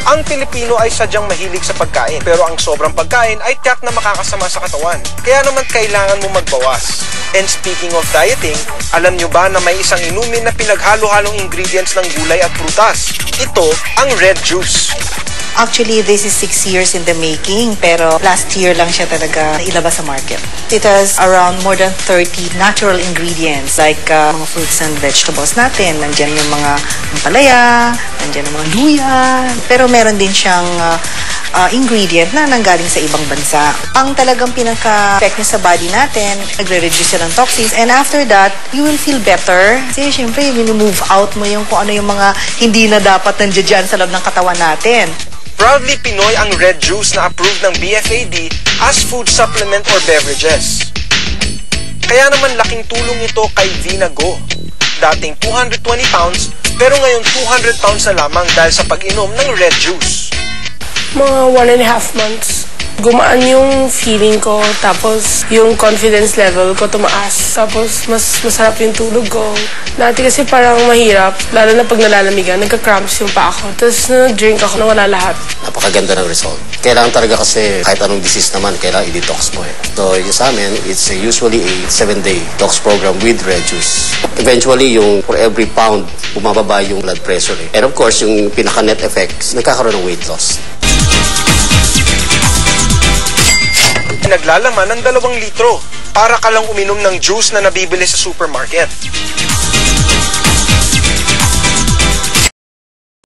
Ang Pilipino ay sadyang mahilig sa pagkain, pero ang sobrang pagkain ay tiyak na makakasama sa katawan. Kaya naman kailangan mo magbawas. And speaking of dieting, alam nyo ba na may isang inumin na pinaghalo-halong ingredients ng gulay at prutas? Ito ang red juice. Actually, this is 6 years in the making, pero last year lang siya talaga ilabas sa market. It has around more than 30 natural ingredients like mga fruits and vegetables natin. Nandiyan yung mga ampalaya, nandiyan yung mga luya, pero meron din siyang ingredient na nanggaling sa ibang bansa. Ang talagang pinaka-effect niya sa body natin, nagre-reduce siya ng toxins, and after that, you will feel better. Kasi syempre, move out mo yung kung ano yung mga hindi na dapat nandiyan dyan sa loob ng katawan natin. Proudly Pinoy ang red juice na approved ng BFAD as food supplement or beverages. Kaya naman laking tulong ito kay Vina Go. Dating 220 pounds, pero ngayon 200 pounds na lamang dahil sa pag-inom ng red juice. Mga 1.5 months. Gumaan yung feeling ko, tapos yung confidence level ko tumaas. Tapos mas masarap yung tulog ko. Dati kasi parang mahirap, lalo na pag nalalamigan, nagka-cramps yung paa ko. Tapos nag-drink ako, nawala lahat. Napakaganda ng result. Kailangan talaga kasi kahit anong disease naman, kailangan i-detox mo eh. So yung sa amin, it's usually a 7-day detox program with red juice. Eventually, yung for every pound, bumababa yung blood pressure eh. And of course, yung pinaka-net effects, nagkakaroon ng weight loss. Naglalaman ng 2 litro para ka lang uminom ng juice na nabibili sa supermarket.